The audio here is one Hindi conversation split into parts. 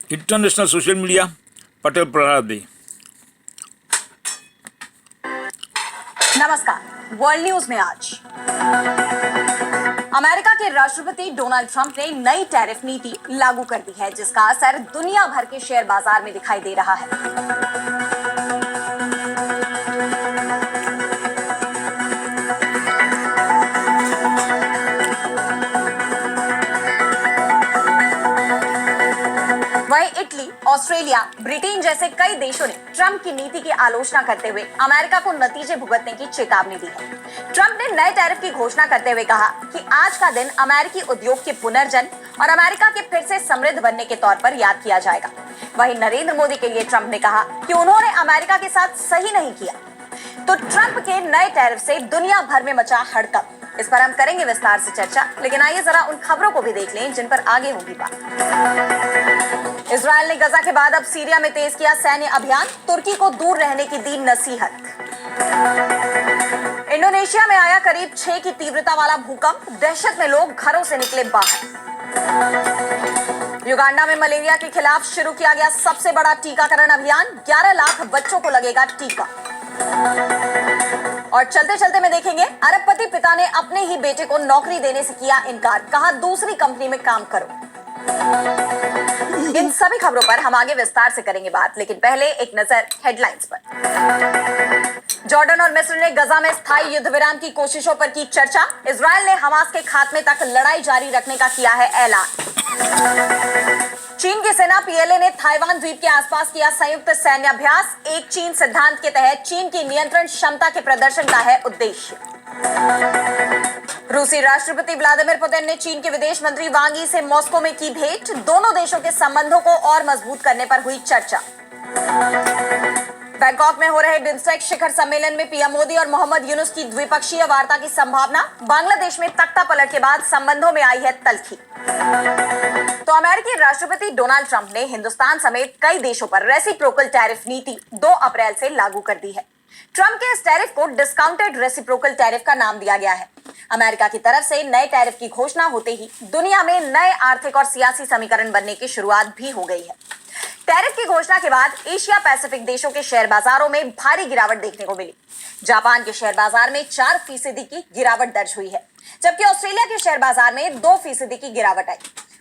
International social media Patel Prahlad. नमस्कार। वर्ल्ड न्यूज में आज अमेरिका के राष्ट्रपति डोनाल्ड ट्रंप ने नई टैरिफ नीति लागू कर दी है, जिसका असर दुनिया भर के शेयर बाजार में दिखाई दे रहा है। वहीं इटली, ऑस्ट्रेलिया, ब्रिटेन जैसे कई देशों ने ट्रंप की नीति की आलोचना करते हुए अमेरिका को नतीजे भुगतने की चेतावनी दी है। ट्रंप ने नए टैरिफ की घोषणा करते हुए कहा कि आज का दिन अमेरिकी उद्योग के पुनर्जन्म और अमेरिका के फिर से समृद्ध बनने के तौर पर याद किया जाएगा। वहीं नरेंद्र मोदी के लिए ट्रंप ने कहा कि उन्होंने अमेरिका के साथ सही नहीं किया। तो ट्रंप के नए टैरिफ से दुनिया भर में मचा हड़कंप। इस पर हम करेंगे विस्तार से चर्चा, लेकिन आइए जरा उन खबरों को भी देख लें जिन पर आगे होगी बात। इजरायल ने गजा के बाद अब सीरिया में तेज किया सैन्य अभियान, तुर्की को दूर रहने की दी नसीहत। इंडोनेशिया में आया करीब 6 की तीव्रता वाला भूकंप, दहशत में लोग घरों से निकले बाहर। युगांडा में मलेरिया के खिलाफ शुरू किया गया सबसे बड़ा टीकाकरण अभियान, 11 लाख बच्चों को लगेगा टीका। और चलते चलते में देखेंगे, अरबपति पिता ने अपने ही बेटे को नौकरी देने से किया इनकार, कहा दूसरी कंपनी में काम करो। इन सभी खबरों पर हम आगे विस्तार से करेंगे बात, लेकिन पहले एक नजर हेडलाइंस पर। जॉर्डन और मिस्र ने गजा में स्थायी युद्ध विराम की कोशिशों पर की चर्चा, इजरायल ने हमास के खात्मे तक लड़ाई जारी रखने का किया है ऐलान। चीन की सेना पीएलए ने ताइवान द्वीप के आसपास किया संयुक्त सैन्य अभ्यास, एक चीन सिद्धांत के तहत चीन की नियंत्रण क्षमता के प्रदर्शन का है उद्देश्य। रूसी राष्ट्रपति व्लादिमीर पुतिन ने चीन के विदेश मंत्री वांग यी से मॉस्को में की भेंट, दोनों देशों के संबंधों को और मजबूत करने पर हुई चर्चा। बैंकॉक में हो रहे बिम्स्टेक शिखर सम्मेलन में पीएम मोदी और मोहम्मद यूनुस की द्विपक्षीय वार्ता की संभावना, बांग्लादेश में तख्ता पलट के बाद संबंधों में आई है तल्खी। तो अमेरिकी राष्ट्रपति डोनाल्ड ट्रंप ने हिंदुस्तान समेत कई देशों पर रेसिप्रोकल टैरिफ नीति 2 अप्रैल से लागू कर दी है। ट्रंप के इस टैरिफ को डिस्काउंटेड रेसिप्रोकल टैरिफ का नाम दिया गया है। अमेरिका की तरफ से नए टैरिफ की घोषणा होते ही दुनिया में नए आर्थिक और सियासी समीकरण बनने की शुरुआत भी हो गई है। टैरिफ की घोषणा के बाद एशिया पैसिफिक देशों के शेयर बाजारों में भारी गिरावट देखने को मिली। जापान के शेयर बाजार में 4% की गिरावट दर्ज हुई है, जबकि ऑस्ट्रेलिया के शेयर बाजार में 2% की गिरावट आई।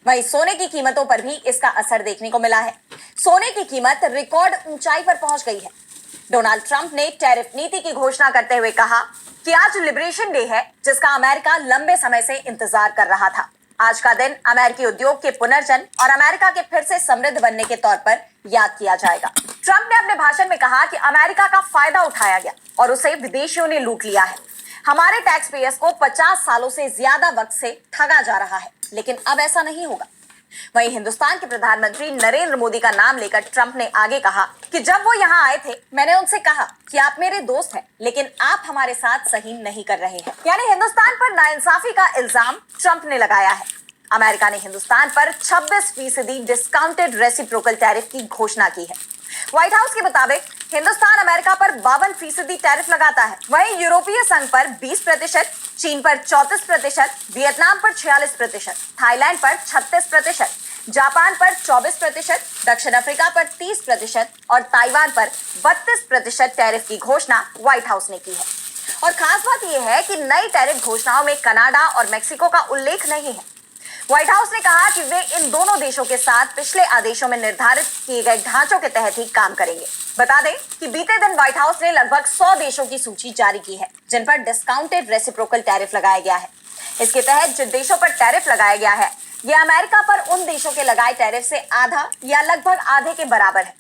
वहीं सोने की कीमतों पर भी इसका असर देखने को मिला है। सोने की कीमत रिकॉर्ड ऊंचाई पर पहुंच गई है। डोनाल्ड ट्रंप ने टैरिफ नीति की घोषणा करते हुए कहा कि आज लिबरेशन डे है, जिसका अमेरिका लंबे समय से इंतजार कर रहा था। आज का दिन अमेरिकी उद्योग के पुनर्जन्म और अमेरिका के फिर से समृद्ध बनने के तौर पर याद किया जाएगा। ट्रंप ने अपने भाषण में कहा कि अमेरिका का फायदा उठाया गया और उसे विदेशियों ने लूट लिया है। हमारे टैक्स पेयर्स को 50 सालों से ज्यादा वक्त से ठगा जा रहा है, लेकिन अब ऐसा नहीं होगा। वहीं हिंदुस्तान के प्रधानमंत्री नरेंद्र मोदी का नाम लेकर ट्रंप ने आगे कहा कि जब वो यहाँ आए थे, मैंने उनसे कहा कि आप मेरे दोस्त हैं, लेकिन आप हमारे साथ सही नहीं कर रहे हैं। यानी हिंदुस्तान पर नाइंसाफी का इल्जाम ट्रंप ने लगाया है। अमेरिका ने हिंदुस्तान पर 26% डिस्काउंटेड रेसिप्रोकल टैरिफ की घोषणा की है। व्हाइट हाउस के मुताबिक हिंदुस्तान अमेरिका पर 52% टैरिफ लगाता है। वहीं यूरोपीय संघ पर 20%, चीन पर 34%, वियतनाम पर 46%, थाईलैंड पर 36%, जापान पर 24%, दक्षिण अफ्रीका पर 30% और ताइवान पर 32% टैरिफ की घोषणा व्हाइट हाउस ने की है। और खास बात यह है कि नई टैरिफ घोषणाओं में कनाडा और मेक्सिको का उल्लेख नहीं है। व्हाइट हाउस ने कहा कि वे इन दोनों देशों के साथ पिछले आदेशों में निर्धारित किए गए ढांचों के तहत ही काम करेंगे। बता दें कि बीते दिन व्हाइट हाउस ने लगभग 100 देशों की सूची जारी की है, जिन पर डिस्काउंटेड रेसिप्रोकल टैरिफ लगाया गया है। इसके तहत जिन देशों पर टैरिफ लगाया गया है, यह अमेरिका पर उन देशों के लगाए टैरिफ से आधा या लगभग आधे के बराबर है।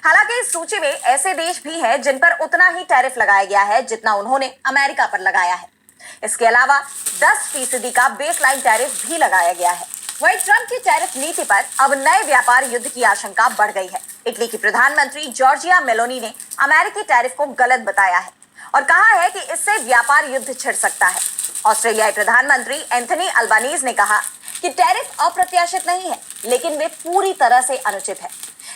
हालांकि इस सूची में ऐसे देश भी हैं जिन पर उतना ही टैरिफ लगाया गया है जितना उन्होंने अमेरिका पर लगाया है। इसके अलावा 10% का बेसलाइन टैरिफ भी लगाया गया है। वहीं ट्रंप की टैरिफ नीति पर अब नए व्यापार युद्ध की आशंका बढ़ गई है। इटली की प्रधानमंत्री जॉर्जिया मेलोनी ने अमेरिकी टैरिफ को गलत बताया है और कहा है कि इससे व्यापार युद्ध छिड़ सकता है। ऑस्ट्रेलियाई प्रधानमंत्री एंथनी अल्बानीज ने कहा कि टैरिफ अप्रत्याशित नहीं है, लेकिन वे पूरी तरह से अनुचित है।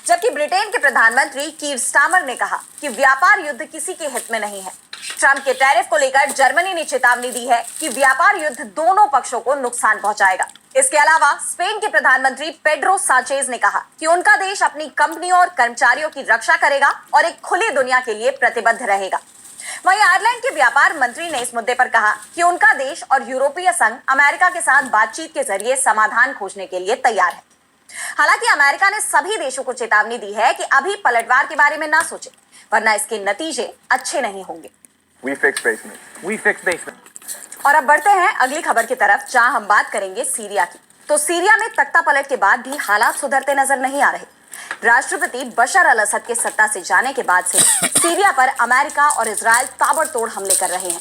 जबकि ब्रिटेन के प्रधानमंत्री कीर स्टामर ने कहा कि व्यापार युद्ध किसी के हित में नहीं है। ट्रंप के टैरिफ को लेकर जर्मनी ने चेतावनी दी है कि व्यापार युद्ध दोनों पक्षों को नुकसान पहुंचाएगा। इसके अलावा स्पेन के प्रधानमंत्री पेड्रो साचेज ने कहा कि उनका देश अपनी कंपनियों और कर्मचारियों की रक्षा करेगा और एक खुली दुनिया के लिए प्रतिबद्ध रहेगा। वहीं आयरलैंड के व्यापार मंत्री ने इस मुद्दे पर कहा कि उनका देश और यूरोपीय संघ अमेरिका के साथ बातचीत के जरिए समाधान खोजने के लिए तैयार है। हालांकि अमेरिका ने सभी देशों को चेतावनी दी है कि अभी पलटवार के बारे में ना सोचे, वरना इसके नतीजे अच्छे नहीं होंगे। We fix basement. और अब बढ़ते हैं अगली खबर की तरफ, जहां हम बात करेंगे सीरिया की। तो सीरिया में तख्ता पलट के बाद भी हालात सुधरते नजर नहीं आ रहे। राष्ट्रपति बशर अल असद के सत्ता से जाने के बाद से सीरिया पर अमेरिका और इजराइल ताबड़तोड़ हमले कर रहे हैं।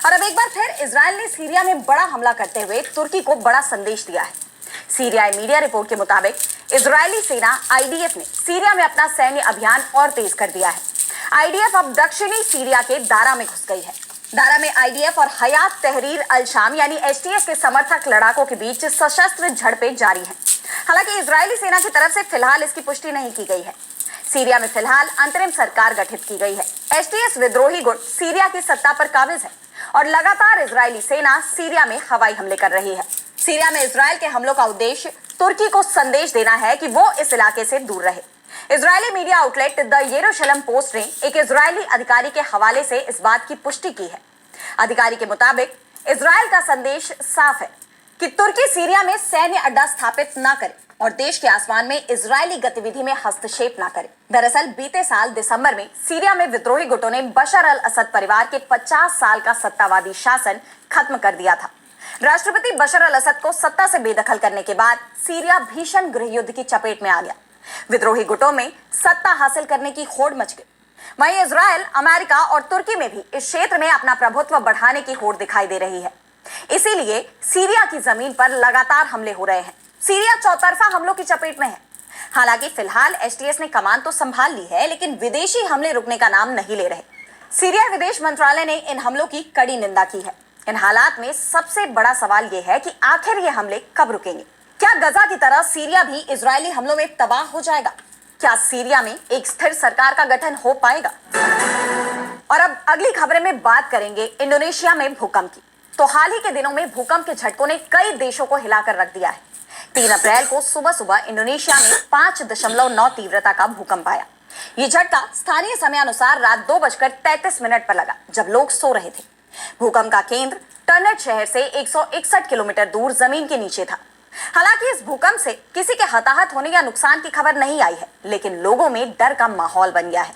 और अब एक बार फिर इजराइल ने सीरिया में बड़ा हमला करते हुए तुर्की को बड़ा संदेश दिया है। सीरियाई मीडिया रिपोर्ट के मुताबिक इजरायली सेना IDF ने सीरिया में अपना सैन्य अभियान और तेज कर दिया है। IDF अब दक्षिणी सीरिया के दारा में घुस गई है। दारा में IDF और हयात तहरीर अल शाम यानी HTS के समर्थक लड़ाकों के बीच सशस्त्र झड़पें जारी हैं। हालांकि इजरायली सेना की तरफ से फिलहाल इसकी पुष्टि नहीं की गई है। सीरिया में फिलहाल अंतरिम सरकार गठित की गई है। HTS विद्रोही गुट सीरिया की सत्ता पर काबिज है और लगातार इजरायली सेना सीरिया में हवाई हमले कर रही है। सीरिया में इजरायल के हमलों का उद्देश्य तुर्की को संदेश देना है कि वो इस इलाके से दूर रहे। Israeli media outlet the Jerusalem post ने एक इजरायली अधिकारी के हवाले से इस बात की पुष्टि की है। अधिकारी के मुताबिक इजरायल का संदेश साफ है कि तुर्की सीरिया में सैन्य अड्डा स्थापित ना करे और देश के आसमान में इजरायली गतिविधि में हस्तक्षेप ना करे। दरअसल बीते साल दिसंबर में सीरिया में विद्रोही गुटों ने बशर अल असद परिवार के 50 साल का सत्तावादी शासन खत्म कर दिया था। राष्ट्रपति बशर अल असद को सत्ता से बेदखल करने के बाद सीरिया भीषण गृह युद्ध की चपेट में आ गया। विद्रोही गुटों में सत्ता हासिल करने की होड़ मच गई। वहीं इजरायल, अमेरिका और तुर्की में भी इस क्षेत्र में अपना प्रभुत्व बढ़ाने की होड़ दिखाई दे रही है। इसीलिए सीरिया की जमीन पर लगातार हमले हो रहे हैं। सीरिया चौतरफा हमलों की चपेट में है। हालांकि फिलहाल HTS ने कमान तो संभाल ली है, लेकिन विदेशी हमले रुकने का नाम नहीं ले रहे। सीरिया विदेश मंत्रालय ने इन हमलों की कड़ी निंदा की है। इन हालात में सबसे बड़ा सवाल यह है कि आखिर ये हमले कब रुकेंगे? क्या गजा की तरह सीरिया भी इजरायली हमलों में तबाह हो जाएगा? क्या सीरिया में एक स्थिर सरकार का गठन हो पाएगा? और अब अगली खबरें में बात करेंगे इंडोनेशिया में भूकंप की। तो हाल ही के दिनों में भूकंप के झटकों ने कई देशों को हिलाकर रख दिया है। 3 अप्रैल को सुबह सुबह इंडोनेशिया में 5.9 तीव्रता का भूकंप आया। ये झटका स्थानीय समय अनुसार रात 2:33 पर लगा, जब लोग सो रहे थे। भूकंप का केंद्र टर्नेट शहर से 161 किलोमीटर दूर जमीन के नीचे था। हालांकि इस भूकंप से किसी के हताहत होने या नुकसान की खबर नहीं आई है, लेकिन लोगों में डर का माहौल बन गया है।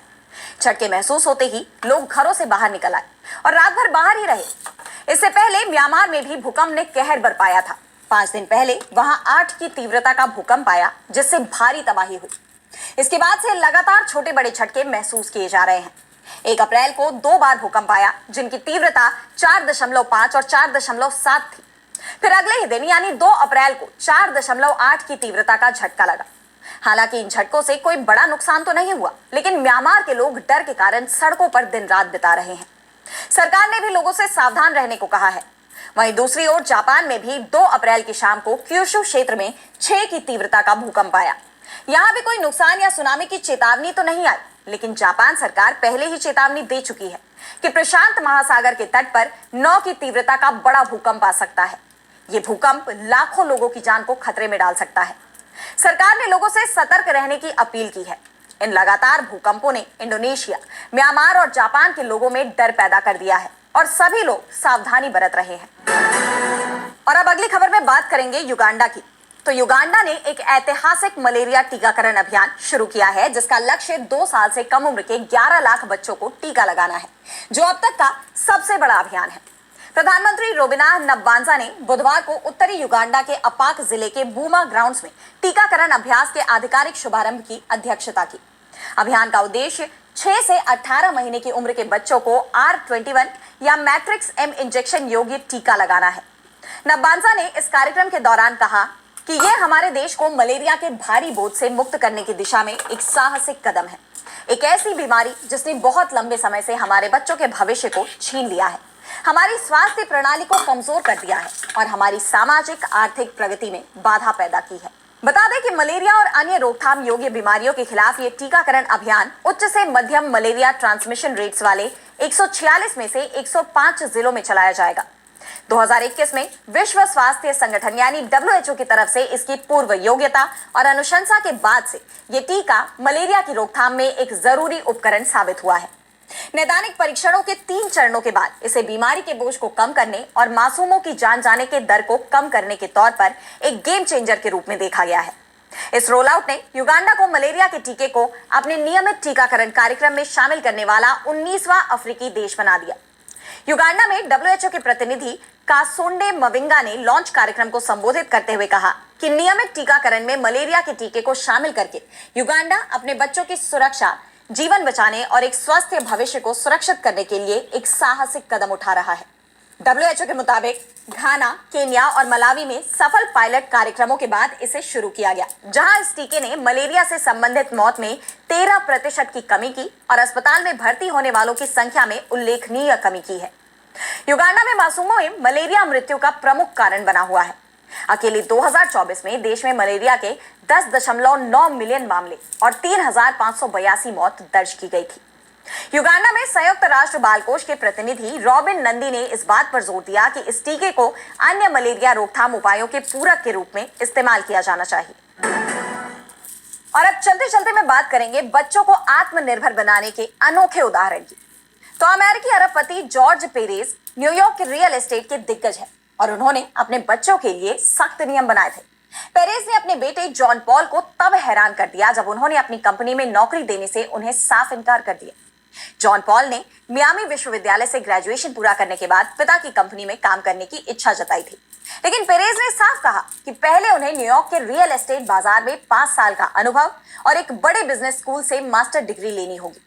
झटके महसूस होते ही लोग घरों से बाहर निकल आए और रात भर बाहर ही रहे। इससे पहले म्यांमार में भी भूकंप ने कहर बरपाया था। 5 दिन पहले वहां 8 की तीव्रता का भूकंप आया, जिससे भारी तबाही हुई। इसके बाद से लगातार छोटे बड़े झटके महसूस किए जा रहे हैं। 1 अप्रैल को 2 बार भूकंप आया, जिनकी तीव्रता 4.5 और 4.7 थी। फिर अगले ही दिन यानी 2 अप्रैल को 4.8 की तीव्रता का झटका लगा। हालांकि इन झटकों से कोई बड़ा नुकसान तो नहीं हुआ, लेकिन म्यांमार के लोग डर के कारण सड़कों पर दिन रात बिता रहे हैं। सरकार ने भी लोगों से सावधान रहने को कहा है। वहीं दूसरी ओर जापान में भी 2 अप्रैल की शाम को क्यूशु क्षेत्र में 6 की तीव्रता का भूकंप आया। यहाँ भी कोई नुकसान या सुनामी की चेतावनी तो नहीं आई, लेकिन जापान सरकार पहले ही चेतावनी दे चुकी है कि प्रशांत महासागर के तट पर 9 की तीव्रता का बड़ा भूकंप आ सकता है। ये भूकंप लाखों लोगों की जान को खतरे में डाल सकता है। सरकार ने लोगों से सतर्क रहने की अपील की है। इन लगातार भूकंपों ने इंडोनेशिया, म्यांमार और जापान के लोगों में डर पैदा कर दिया है और सभी लोग सावधानी बरत रहे हैं। और अब अगली खबर में बात करेंगे युगांडा की। तो युगांडा ने एक ऐतिहासिक मलेरिया टीकाकरण अभियान शुरू किया है, जिसका लक्ष्य 2 साल से कम उम्र के 11 लाख बच्चों को टीका लगाना है, जो अब तक का सबसे बड़ा अभियान है। प्रधानमंत्री रोबिना नब्बांजा ने बुधवार को उत्तरी युगांडा के अपाक जिले के बूमा ग्राउंड्स में टीकाकरण अभ्यास के आधिकारिक शुभारंभ की अध्यक्षता की। अभियान का उद्देश्य 6 से 18 महीने की उम्र के बच्चों को R21 या मैट्रिक्स M इंजेक्शन योग्य टीका लगाना है। नब्बांजा ने इस कार्यक्रम के दौरान कहा कि यह हमारे देश को मलेरिया के भारी बोझ से मुक्त करने की दिशा में एक साहसिक कदम है। एक ऐसी बीमारी जिसने बहुत लंबे समय से हमारे बच्चों के भविष्य को छीन लिया है, हमारी स्वास्थ्य प्रणाली को कमजोर कर दिया है और हमारी सामाजिक आर्थिक प्रगति में बाधा पैदा की है। बता दें कि मलेरिया और अन्य रोकथाम योग्य बीमारियों के खिलाफ ये टीकाकरण अभियान उच्च से मध्यम मलेरिया ट्रांसमिशन रेट्स वाले 146 में से 105 जिलों में चलाया जाएगा। 2021 में विश्व स्वास्थ्य संगठन यानी WHO की तरफ से इसकी पूर्व योग्यता और अनुशंसा के बाद से ये टीका मलेरिया की रोकथाम में एक जरूरी उपकरण साबित हुआ है। नैदानिक परीक्षणों के 3 चरणों के बाद इसे बीमारी के बोझ को कम करने और मासूमों की जान जाने के दर को कम करने के तौर पर एक गेम चेंजर के रूप में देखा गया है। इस रोल आउट ने युगांडा को मलेरिया के टीके को अपने नियमित टीकाकरण कार्यक्रम में शामिल करने वाला 19वां अफ्रीकी देश बना दिया। युगांडा में WHO के प्रतिनिधि कासोंडे मविंगा ने लॉन्च कार्यक्रम को संबोधित करते हुए कहा कि नियमित टीकाकरण में मलेरिया के टीके को शामिल करके युगांडा अपने बच्चों की सुरक्षा, जीवन बचाने और एक स्वस्थ भविष्य को सुरक्षित करने के लिए एक साहसिक कदम उठा रहा है। WHO के मुताबिक घाना, केन्या और मलावी में सफल पायलट कार्यक्रमों के बाद इसे शुरू किया गया, जहां इस टीके ने मलेरिया से संबंधित मौत में 13% की कमी की और अस्पताल में भर्ती होने वालों की संख्या में उल्लेखनीय कमी की है। युगांडा में मासूमों में मलेरिया मृत्यु का प्रमुख कारण बना हुआ है। अकेले 2024 में देश में मलेरिया के 10.9 मिलियन मामले और 3,582 मौत दर्ज की गई थी। युगांडा में संयुक्त राष्ट्र बाल कोष के प्रतिनिधि रॉबिन नंदी ने इस बात पर जोर दिया कि इस टीके को अन्य मलेरिया रोकथाम उपायों के पूरक के रूप में इस्तेमाल किया जाना चाहिए। और अब चलते चलते में बात करेंगे बच्चों को आत्मनिर्भर बनाने के अनोखे उदाहरण की। तो अमेरिकी अरबपति जॉर्ज पेरेज न्यूयॉर्क के रियल एस्टेट के दिग्गज हैं और उन्होंने अपने बच्चों के लिए सख्त नियम बनाए थे। पेरेज ने अपने बेटे जॉन पॉल को तब हैरान कर दिया जब उन्होंने अपनी कंपनी में नौकरी देने से उन्हें साफ इनकार कर दिया। जॉन पॉल ने मियामी विश्वविद्यालय से ग्रेजुएशन पूरा करने के बाद पिता की कंपनी में काम करने की इच्छा जताई थी, लेकिन पेरेज ने साफ कहा कि पहले उन्हें न्यूयॉर्क के रियल एस्टेट बाजार में 5 साल का अनुभव और एक बड़े बिजनेस स्कूल से मास्टर डिग्री लेनी होगी।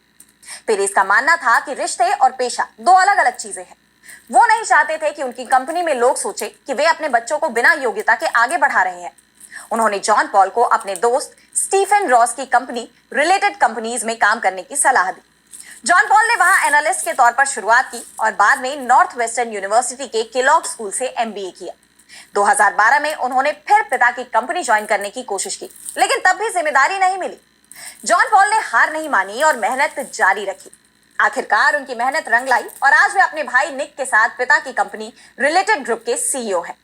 पेरेज का मानना था कि रिश्ते और पेशा 2 अलग-अलग चीजें हैं। वो नहीं चाहते थे कि उनकी कंपनी में लोग सोचे कि वे अपने बच्चों को बिना योग्यता के आगे बढ़ा रहे हैं। उन्होंने जॉन पॉल को अपने दोस्त स्टीफन रॉस की कंपनी रिलेटेड कंपनीज में काम करने की सलाह दी। जॉन पॉल ने वहां एनालिस्ट के तौर पर शुरुआत की और बाद में नॉर्थ वेस्टर्न यूनिवर्सिटी के केलॉग स्कूल से MBA किया। 2012 में उन्होंने फिर पिता की कंपनी ज्वाइन करने की कोशिश की, लेकिन तब भी जिम्मेदारी नहीं मिली। जॉन पॉल ने हार नहीं मानी और मेहनत जारी रखी। आखिरकार उनकी मेहनत रंग लाई और आज वे अपने भाई निक के साथ पिता की कंपनी रिलेटेड ग्रुप के CEO हैं।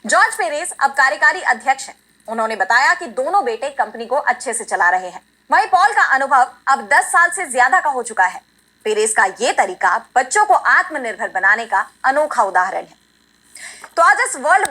जॉर्ज पेरेज अब कार्यकारी अध्यक्ष हैं। उन्होंने बताया कि दोनों बेटे कंपनी को अच्छे से चला रहे हैं। वहीं पॉल का अनुभव अब 10 साल से ज्यादा का हो चुका है। पेरेज का ये तरीका बच्चों को आत्मनिर्भर बनाने का अनोखा उदाहरण है। तो आज इस वर्ल्ड